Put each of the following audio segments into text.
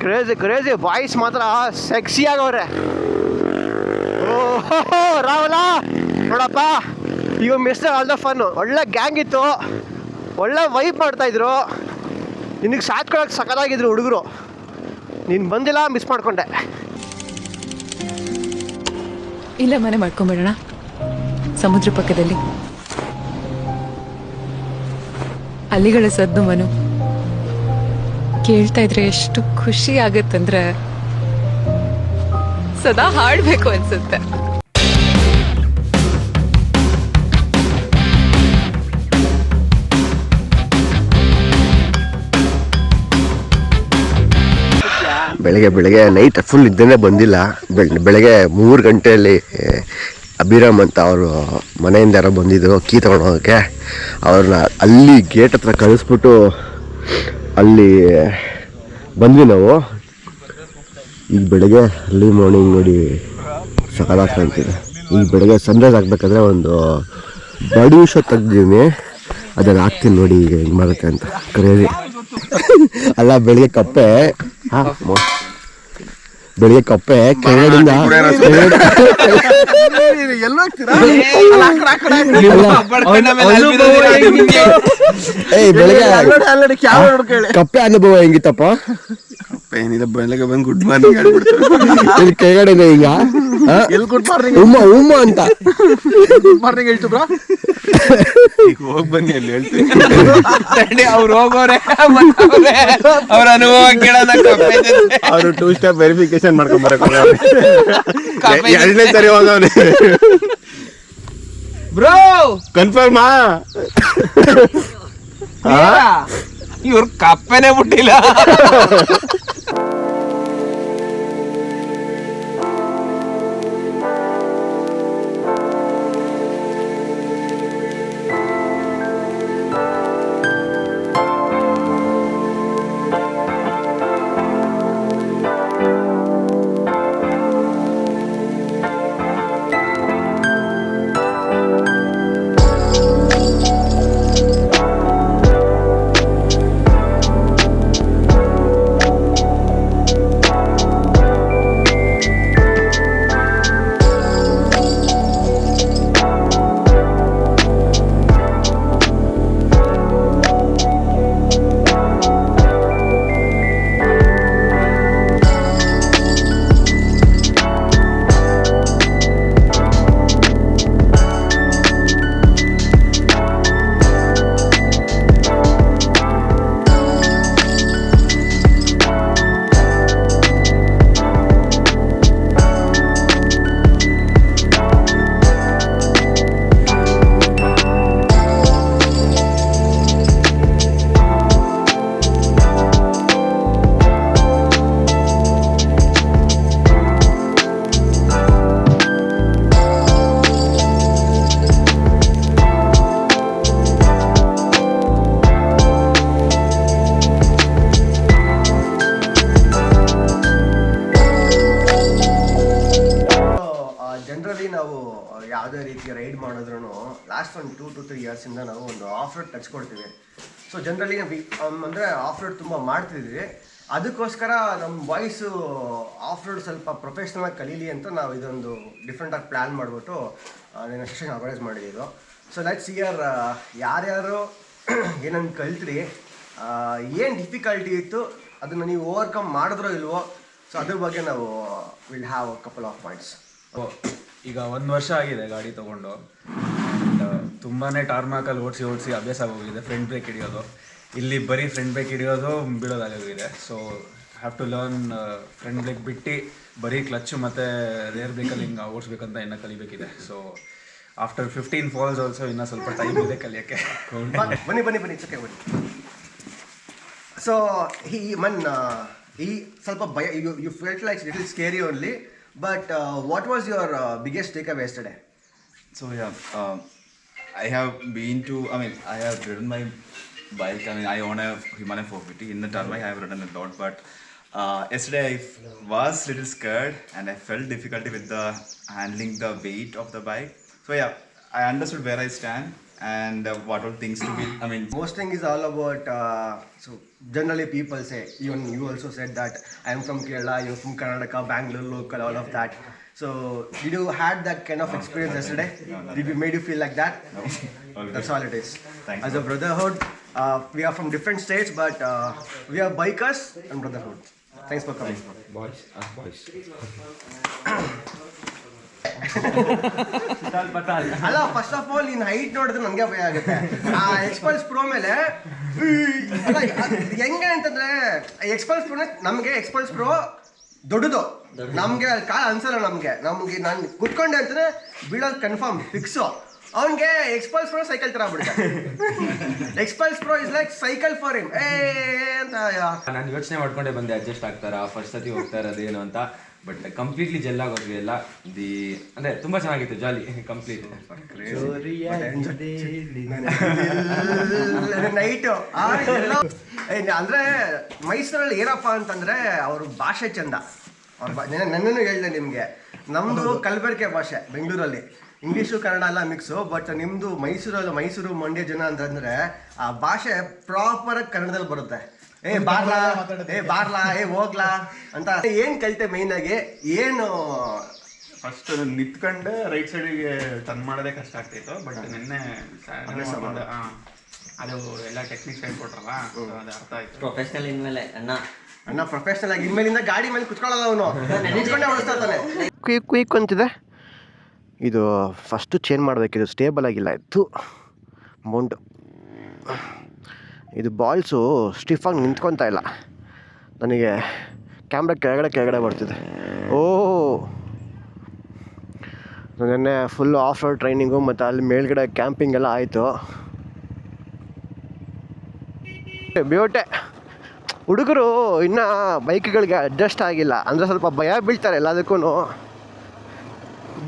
Crazy crazy boys ಮಾತ್ರ sexy ಆಗವ್ರೆ. ಓಹೋ ರಾಹುಲ ನೋಡಪ್ಪ, you miss all the fun. ಒಳ್ಳೆ ಗ್ಯಾಂಗ್ ಇತ್ತು, ಒಳ್ಳೆ ವೈಪ್ ಮಾಡ್ತಾಯಿದ್ರು, ನಿನಗೆ ಸಾತ್ಕೊಳಕ್ಕೆ ಸಖತ್ತಾಗಿದ್ರು ಹುಡುಗರು. ನೀನು ಬಂದಿಲ್ಲ, ಮಿಸ್ ಮಾಡ್ಕೊಂಡೆ. ಇಲ್ಲ, ಮನೆ ಮಾಡ್ಕೊಂಬಿಡೋಣ ಸಮುದ್ರ ಪಕ್ಕದಲ್ಲಿ. ಅಲ್ಲಿಗಳ ಸದ್ದು ಮನು ಕೇಳ್ತಾ ಇದ್ರೆ ಎಷ್ಟು ಖುಷಿ ಆಗತ್ತಂದ್ರೆ ಸದಾ ಹಾಡ್ಬೇಕು ಅನ್ಸುತ್ತೆ. ಬೆಳಗ್ಗೆ ನೈಟ್ ಫುಲ್ ಇದ್ದೇನೆ ಬಂದಿಲ್ಲ. ಬೆಳಗ್ಗೆ 3 ಗಂಟೆಯಲ್ಲಿ ಅಭಿರಾಮ್ ಅಂತ ಅವರು ಮನೆಯಿಂದ ಯಾರೋ ಬಂದಿದ್ರು ಕೀ ತೊಗೊಂಡೋಗೋಕ್ಕೆ. ಅವ್ರನ್ನ ಅಲ್ಲಿ ಗೇಟ್ ಹತ್ರ ಕಳಿಸ್ಬಿಟ್ಟು ಅಲ್ಲಿ ಬಂದ್ವಿ ನಾವು. ಈಗ ಬೆಳಗ್ಗೆ ಅರ್ಲಿ ಮಾರ್ನಿಂಗ್ ನೋಡಿ ಸಕಾಲಾಗಿ ಕಾಣ್ತಿದೆ. ಈಗ ಬೆಳಗ್ಗೆ ಸನ್ರೈಸ್ ಆಗಬೇಕಾದ್ರೆ ಒಂದು ಬಾಡಿ ಶೋ ತೆಗ್ದಿದ್ದೀನಿ, ಅದನ್ನು ಹಾಕ್ತೀನಿ ನೋಡಿ ಈಗ ಹೆಂಗೆ ಮಾಡುತ್ತೆ ಅಂತ. ಕರೆಯೋದು ಅಲ್ಲ, ಬೆಳಗ್ಗೆ ಕಪ್ಪೆ ಕೆಳಗಡೆಯಿಂದ ಕಪ್ಪೆ ಅನುಭವ ಹೆಂಗಿತ್ತಪ್ಪ? ಏನಿಲ್ಲ, ಬೆಳಗ್ಗೆ ಬಂದು ಗುಡ್ ಮಾರ್ನಿಂಗ್ ಹೇಳ್ಬಿಡ್ತಾರೆ ಕೆಳಗಡೆ ಈಗ ಗುಡ್ ಮಾರ್ನಿಂಗ್ ಉಮ್ಮ ಅಂತ ಗುಡ್ ಮಾರ್ನಿಂಗ್ ಹೇಳ್ತು ಬ್ರಾ. ಈಗ ಹೋಗಿ ಬನ್ನಿ ಅಲ್ಲಿ ಹೇಳ್ತೀನಿ. ಅವ್ರು ಹೋಗೋರೆ ಅವ್ರ ಅನುಭವ ಕೇಳೋದ. ಅವರು 2 ಸ್ಟೆಪ್ ವೆರಿಫಿಕೇಶನ್ ಮಾಡ್ಕೊಂಡ್ ಬರಕ್ಕೆ 2ನೇ ಸರಿ ಹೋಗವ್ರೆ. ಬ್ರೋ ಕನ್ಫರ್ಮಾ? ಇವ್ರ ಕಪ್ಪೆನೆ ಬಿಟ್ಟಿಲ್ಲ. ಯಾವುದೇ ರೀತಿಯ ರೈಡ್ ಮಾಡಿದ್ರೂ ಲಾಸ್ಟ್ ಒಂದು 2 to 3 ಇಯರ್ಸಿಂದ ನಾವು ಒಂದು ಆಫ್ ರೋಡ್ ಟಚ್ ಕೊಡ್ತೀವಿ. ಸೊ ಜನರಲಿ ಅಂದರೆ ಆಫ್ ರೋಡ್ ತುಂಬ ಮಾಡ್ತಿದ್ವಿ. ಅದಕ್ಕೋಸ್ಕರ ನಮ್ಮ ಬಾಯ್ಸು ಆಫ್ ರೋಡ್ ಸ್ವಲ್ಪ ಪ್ರೊಫೆಷ್ನಲಾಗಿ ಕಲೀಲಿ ಅಂತ ನಾವು ಇದೊಂದು ಡಿಫ್ರೆಂಟಾಗಿ ಪ್ಲ್ಯಾನ್ ಮಾಡಿಬಿಟ್ಟು ಸೆಷನ್ ಆರ್ಗನೈಸ್ ಮಾಡಿದ್ದು. ಸೊ ಲೆಟ್ಸ್ ಇಯರ್ ಯಾರ್ಯಾರು ಏನನ್ನು ಕಲ್ತ್ರಿ, ಏನು ಡಿಫಿಕಲ್ಟಿ ಇತ್ತು, ಅದನ್ನು ನೀವು ಓವರ್ಕಮ್ ಮಾಡಿದ್ರೋ ಇಲ್ವೋ, ಸೊ ಅದ್ರ ಬಗ್ಗೆ ನಾವು will have a couple of points. ಈಗ 1 ವರ್ಷ ಆಗಿದೆ ಗಾಡಿ ತೊಗೊಂಡು. ತುಂಬಾ ಟಾರ್ಮ್ಯಾಕಲ್ಲಿ ಓಡಿಸಿ ಅಭ್ಯಾಸ ಆಗೋಗಿದೆ. ಫ್ರಂಟ್ ಬ್ರೇಕ್ ಹಿಡಿಯೋದು, ಇಲ್ಲಿ ಬರೀ ಫ್ರಂಟ್ ಬ್ರೇಕ್ ಹಿಡಿಯೋದು ಬೀಳೋದಾಗೋಗಿದೆ. So have to learn front brake ಬಿಟ್ಟು ಬರೀ ಕ್ಲಚ್ಚು ಮತ್ತು ರೇರ್ ಬ್ರೇಕಲ್ಲಿ ಹಿಂಗೆ ಓಡಿಸ್ಬೇಕಂತ ಇನ್ನೂ ಕಲಿಬೇಕಿದೆ. ಸೊ ಆಫ್ಟರ್ 15 ಫಾಲ್ಸ್ ಆಲ್ಸೋ ಇನ್ನೂ ಸ್ವಲ್ಪ ಟೈಮ್ ಇದೆ ಕಲಿಯೋಕ್ಕೆ. ಬನ್ನಿ ಚಕ್ಕೆ ಬನ್ನಿ. ಸೊ ಈ ಸ್ವಲ್ಪ ಭಯ, you felt like little scary only, but what was your biggest takeaway yesterday? So I have ridden my bike. I own a Himalayan 450. In the Tarmac I have ridden a lot, but yesterday I was little scared and I felt difficulty with the handling the weight of the bike. So I understood where I stand and what all things to be. I mean, Most thing is all about, so generally people say, even you also said that I am from Kerala, you're from Karnataka, Bangalore local, all of that. So did you had that kind of experience yesterday? Did we made you feel like that? Always. That's all it is. Thanks. As a brotherhood, we are from different states, but we are bikers and brotherhood. Thanks for coming. Boys boys ಅಲ್ಲ first of all ನಿನ್ನ height ನೋಡಿದ್ರೆ ನನಗೆ ಭಯ ಆಗುತ್ತೆ. ಆ ಎಕ್ಸ್ಪಲ್ಸ್ pro ಮೇಲೆ ಅಲ್ಲ, ಅದ್ ಹೆಂಗೆ ಅಂತಂದ್ರೆ ಎಕ್ಸ್ಪಲ್ಸ್ ಪ್ರೋ ನಮಗೆ ಎಕ್ಸ್ಪಲ್ಸ್ ಪ್ರೋ ದೊಡ್ಡದು, ನಮಗೆ ಕಾಲ ಅನ್ಸಲ್ಲ. ನಮಗೆ ನಾನು ಕುತ್ಕೊಂಡೆ ಅಂತಂದ್ರೆ ಬೀಳೋದು ಕನ್ಫರ್ಮ್ ಫಿಕ್ಸು. ಅವನಿಗೆ ಎಕ್ಸ್ಪಲ್ಸ್ ಪ್ರೋ ಸೈಕಲ್ ತರ ಬಿಡುತ್ತೆ. Xpulse pro is like cycle for him ಅಂತ. ನಾನು ಯೋಚನೆ ಮಾಡ್ಕೊಂಡೆ ಬಂದೆ ಅಡ್ಜಸ್ಟ್ ಆಗ್ತಾರಾ ಫಸ್ಟ್ ಸತಿ ಹೋಗ್ತಾ ಇರೋದೇನು ಅಂತ. ಬಟ್ ಕಂಪ್ಲೀಟ್ಲಿ ಜೆಲ್ ಆಗೋದ್ವಿ ಎಲ್ಲ. ಅಂದ್ರೆ ತುಂಬಾ ಚೆನ್ನಾಗಿತ್ತು, ಜಾಲಿ ಕಂಪ್ಲೀಟ್. ನೈಟು ಅಂದ್ರೆ ಮೈಸೂರಲ್ಲಿ ಏನಪ್ಪ ಅಂತಂದ್ರೆ ಅವ್ರ ಭಾಷೆ ಚಂದ. ನನ್ನನ್ನು ಹೇಳಿದೆ ನಿಮಗೆ, ನಮ್ಮದು ಕಲಬೆರಕೆ ಭಾಷೆ ಬೆಂಗಳೂರಲ್ಲಿ, ಇಂಗ್ಲೀಷು ಕನ್ನಡ ಎಲ್ಲ ಮಿಕ್ಸು. ಬಟ್ ನಿಮ್ಮದು ಮೈಸೂರು ಮಂಡ್ಯ ಜನ ಅಂತಂದರೆ ಆ ಭಾಷೆ ಪ್ರಾಪರಾಗಿ ಕನ್ನಡದಲ್ಲಿ ಬರುತ್ತೆ. ಏ ಬಾರ್ಲಾ ಏ ಹೋಗ್ಲಾ ಅಂತ. ಏನು ಕಲಿತೆ ಮೇಯ್ನಾಗಿ ಏನು? ಫಸ್ಟ್ ನಿಂತ್ಕೊಂಡು ರೈಟ್ ಸೈಡಿಗೆ ಟರ್ನ್ ಮಾಡೋದೇ ಕಷ್ಟ ಆಗ್ತಿತ್ತು. ಬಟ್ ನಿನ್ನೆ ಅದು ಎಲ್ಲ ಟೆಕ್ನಿಕ್ಸ್ ಹೇಳ್ಕೊಟ್ರಲ್ಲ, ಅದು ಅರ್ಥ ಆಯ್ತು. ಪ್ರೊಫೆಷನಲ್ ಇನ್ಮೇಲೆ ಅಣ್ಣ ಪ್ರೊಫೆಷನಲ್ ಆಗಿ ಇನ್ಮೇಲಿಂದ ಗಾಡಿ ಮೇಲೆ ಕುತ್ಕೊಳ್ಳಲ್ಲ ಅವನು, ನಿಂತ್ಕೊಂಡೆ ಓಡಿಸ್ತಾ ಇರ್ತಾನೆ. ಕ್ವಿಕ್ ಅಂತಿದೆ. ಇದು ಫಸ್ಟು ಚೇಂಜ್ ಮಾಡಬೇಕಿದು, ಸ್ಟೇಬಲ್ ಆಗಿಲ್ಲ ಇತ್ತು ಮೌಂಟು. ಇದು ಬಾಲ್ಸು ಸ್ಟಿಫಾಗಿ ನಿಂತ್ಕೊತಾ ಇಲ್ಲ. ನನಗೆ ಕ್ಯಾಮ್ರಾ ಕೆಳಗಡೆ ಬರ್ತಿದೆ. ನೆನ್ನೆ ಫುಲ್ಲು ಆಫ್ ರೋಡ್ ಟ್ರೈನಿಂಗು ಮತ್ತು ಅಲ್ಲಿ ಮೇಲ್ಗಡೆ ಕ್ಯಾಂಪಿಂಗ್ ಎಲ್ಲ ಆಯಿತು. ಬ್ಯೂಟೆ ಹುಡುಗರು ಇನ್ನೂ ಬೈಕ್ಗಳಿಗೆ ಅಡ್ಜಸ್ಟ್ ಆಗಿಲ್ಲ, ಅಂದರೆ ಸ್ವಲ್ಪ ಭಯ ಬೀಳ್ತಾರೆ ಎಲ್ಲದಕ್ಕೂ.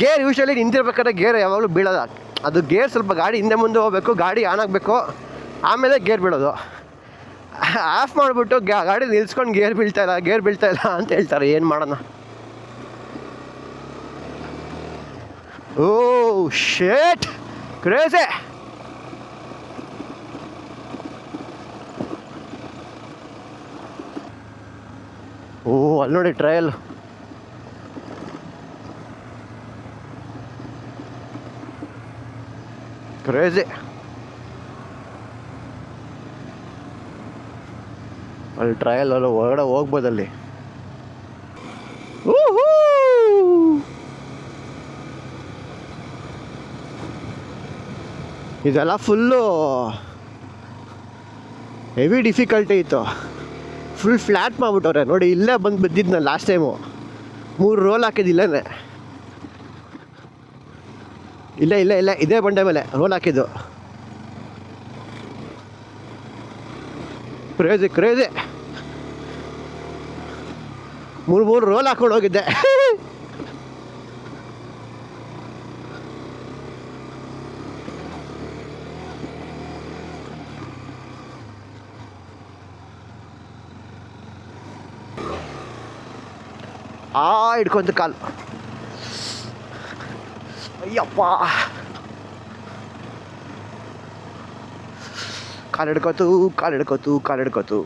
ಗೇರ್ ಯೂಶ್ವಲಿ ನಿಂತಿರ್ಬೇಕಾದ್ರೆ ಗೇರ್ ಯಾವಾಗಲೂ ಬೀಳೋದ. ಅದು ಗೇರ್ ಸ್ವಲ್ಪ ಗಾಡಿ ಹಿಂದೆ ಮುಂದೆ ಹೋಗಬೇಕು, ಗಾಡಿ ಆನ್ ಆಗಬೇಕು, ಆಮೇಲೆ ಗೇರ್ ಬೀಳೋದು. ಆಫ್ ಮಾಡಿಬಿಟ್ಟು ಗಾಡಿ ನಿಲ್ಸ್ಕೊಂಡು ಗೇರ್ ಬೀಳ್ತಾ ಇಲ್ಲ ಅಂತ ಹೇಳ್ತಾರೆ. ಏನು ಮಾಡೋಣ? ಓ ಶೇಟ್ ಕ್ರೇಜಿ. ಓ ಅಲ್ಲಿ ನೋಡಿ ಟ್ರಯಲ್. ಕ್ರೇಜಿ. ಅಲ್ಲಿ ಟ್ರಯಲ್ ಅಲ್ಲಿ ಹೊರಗಡೆ ಹೋಗ್ಬೋದಲ್ಲಿ. ಇದೆಲ್ಲ ಫುಲ್ಲು ಹೆವಿ ಡಿಫಿಕಲ್ಟಿ ಇತ್ತು. ಫುಲ್ ಫ್ಲ್ಯಾಟ್ ಮಾಡಿಬಿಟ್ಟವ್ರೆ ನೋಡಿ. ಇಲ್ಲೇ ಬಂದು ಬಿದ್ದಿದ್ದು ನಾನು ಲಾಸ್ಟ್ ಟೈಮು 3 ರೋಲ್ ಹಾಕಿದ್ದು ಇಲ್ಲೇ. ಇಲ್ಲ ಇದೇ ಬಂಡೆ ಮೇಲೆ ರೋಲ್ ಹಾಕಿದ್ದು. ಕ್ರೇಜಿ 3 ರೋಲ್ ಹಾಕೊಂಡು ಹೋಗಿದ್ದೆ. ಹಿಡ್ಕೊಂತ ಕಾಲು. ಅಯ್ಯಪ್ಪ, ಕಾಲು ಹಿಡ್ಕೋತು. ಕಾಲು ಹಿಡ್ಕೊಂತು.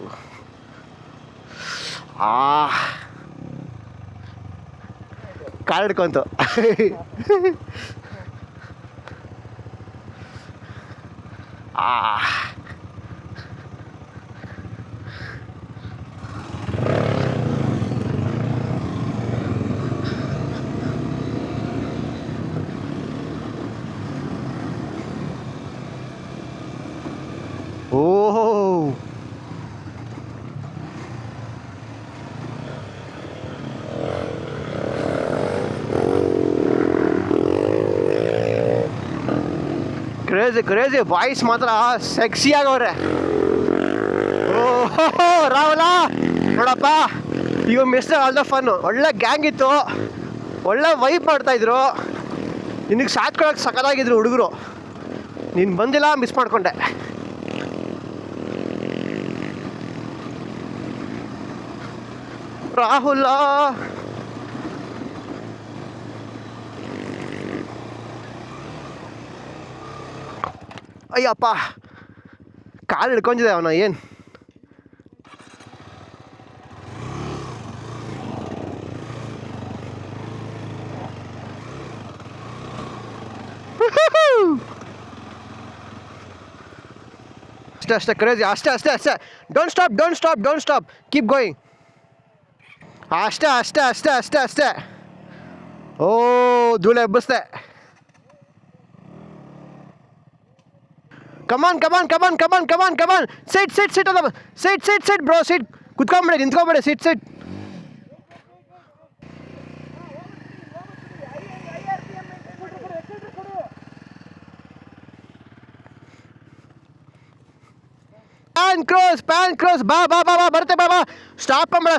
ಓಹೋ, ಕ್ರೇಜಿ ಬಾಯ್ಸ್ ಮಾತ್ರ ಸೆಕ್ಸಿ ಆಗವ್ರೆ. ಓಹೋ ರಾಹುಲ ನೋಡಪ್ಪ, you miss all the fun. ಒಳ್ಳೆ ಗ್ಯಾಂಗ್ ಇತ್ತು, ಒಳ್ಳೆ ವೈಬ್ ಮಾಡ್ತಾಯಿದ್ರು. ನಿನಗೆ ಸಾತ್ಕೊಳಕ್ಕೆ ಸಖತ್ತಾಗಿದ್ರು ಹುಡುಗರು. ನೀನು ಬಂದಿಲ್ಲ, ಮಿಸ್ ಮಾಡಿಕೊಂಡೆ. ರಾಹುಲ ಅಯ್ಯಪ್ಪ ಕಾಲು ಹಿಡ್ಕೊಂಡಿದೆ ಅವನ ಏನು. ಅಷ್ಟೇ ಕ್ರೇಜಿ, ಅಷ್ಟೇ ಡೋಂಟ್ ಸ್ಟಾಪ್ ಕೀಪ್ ಗೋಯಿಂಗ್. ಅಷ್ಟೇ ಓ ಧೂಳೆ ಎಬ್ಬಿಸ್ದೆ. ಕಮಾನ್ ಸಿಟ್ ಅದ ಸಿಟ್ ಬ್ರೋ, ಸಿಟ್ ಕುತ್ಕೊಂಬಿಡಿ, ನಿಂತ್ಕೊಂಬಿಡಿ, ಸಿಟ್ ಪ್ಯಾನ್ ಕ್ರೋಸ್ ಬಾ ಬರುತ್ತೆ ಬಾ. ಸ್ಟಾಪ್ ಮಾಡಬೇಡ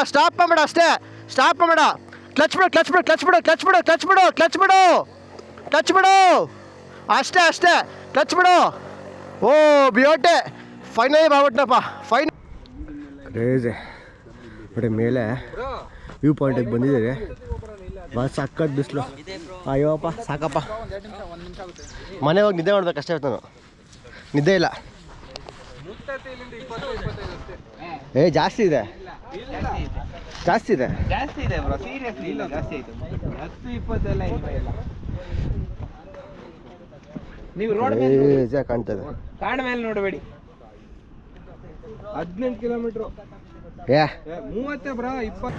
ಅಷ್ಟೇ. ಸ್ಟಾಪ್ ಮಾಡಬೇಡ. ಕ್ಲಚ್ ಬಿಡು ಅಷ್ಟೇ ಕ್ಲಚ್ ಬಿಡು. ಓ ಬ್ಯೂಟಿ, ಫೈನಲಿ ಮಾಡ್ಬಿಟ್ನಪ್ಪ. ಕ್ರೇಜಿ ನೋಡಿ, ಮೇಲೆ ವ್ಯೂ ಪಾಯಿಂಟಿಗೆ ಬಂದಿದ್ದೀರಿ. ಭಾಳ ಸಕ್ಕತ್ ಬಿಸಿಲು. ಅಯ್ಯೋಪ್ಪ ಸಾಕಪ್ಪ, ಮನೆ ಹೋಗಿ ನಿದ್ದೆ ಮಾಡ್ಬೇಕಷ್ಟೇ. ನಾನು ನಿದ್ದೆ ಇಲ್ಲ. ಜಾಸ್ತಿ ಇದೆ ಬ್ರೋ, ಸೀರಿಯಸ್ಲಿ ಇಲ್ಲ, ಜಾಸ್ತಿ ಆಯ್ತು. 10-20 ಎಲ್ಲ ಇಲ್ಲ. ನೀವು ರೋಡ್ ಮೇಲೆ ಕಾಣ್ತದೆ, ಕಾಡ ಮೇಲೆ ನೋಡಬೇಡಿ. 18 kilometre 30 bro, 20.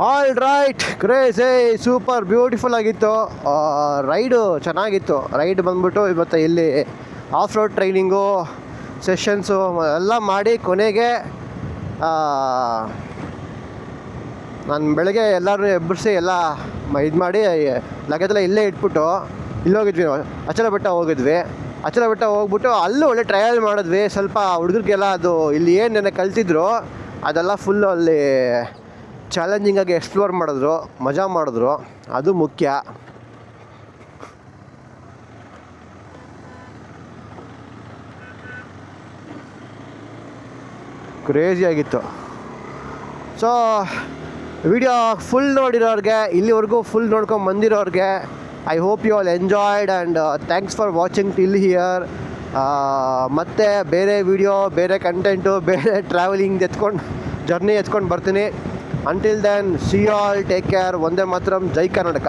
All right, crazy, super beautiful ಆಗಿತ್ತು. ರೈಡು ಚೆನ್ನಾಗಿತ್ತು. ರೈಡ್ ಬಂದ್ಬಿಟ್ಟು ಇವತ್ತು ಇಲ್ಲಿ ಆಫ್ ರೋಡ್ ಟ್ರೈನಿಂಗು ಸೆಷನ್ಸು ಎಲ್ಲ ಮಾಡಿ ಕೊನೆಗೆ ನಾನು ಬೆಳಗ್ಗೆ ಎಲ್ಲರೂ ಎಬ್ಬರಿಸಿ ಎಲ್ಲ ಇದು ಮಾಡಿ ಲಗೇಜೆಲ್ಲ ಇಲ್ಲೇ ಇಟ್ಬಿಟ್ಟು ಇಲ್ಲಿ ಹೋಗಿದ್ವಿ. ಅಚಲ ಬೆಟ್ಟ ಹೋಗ್ಬಿಟ್ಟು ಅಲ್ಲೂ ಒಳ್ಳೆ ಟ್ರಯಲ್ ಮಾಡಿದ್ವಿ. ಸ್ವಲ್ಪ ಹುಡುಗರಿಗೆಲ್ಲ ಅದು ಇಲ್ಲಿ ಏನು ನೆನೆ ಕಲ್ತಿದ್ರು ಅದೆಲ್ಲ ಫುಲ್ಲು ಅಲ್ಲಿ ಚಾಲೆಂಜಿಂಗಾಗಿ ಎಕ್ಸ್ಪ್ಲೋರ್ ಮಾಡಿದ್ರು, ಮಜಾ ಮಾಡಿದ್ರು. ಅದು ಮುಖ್ಯ. ಕ್ರೇಜಿ ಆಗಿತ್ತು. ಸೊ ವಿಡಿಯೋ ಫುಲ್ ನೋಡಿರೋರಿಗೆ, ಇಲ್ಲಿವರೆಗೂ ಫುಲ್ ನೋಡ್ಕೊಂಡು ಬಂದಿರೋರಿಗೆ, I hope you all enjoyed and thanks for watching till here. ಮತ್ತು ಬೇರೆ ವಿಡಿಯೋ, ಬೇರೆ ಕಂಟೆಂಟು, ಬೇರೆ ಟ್ರಾವೆಲಿಂಗ್ ಜರ್ನಿ ಎತ್ಕೊಂಡು ಬರ್ತೀನಿ. Until then, see all, take care. ವಂದೇ ಮಾತರಂ, ಜೈ ಕರ್ನಾಟಕ.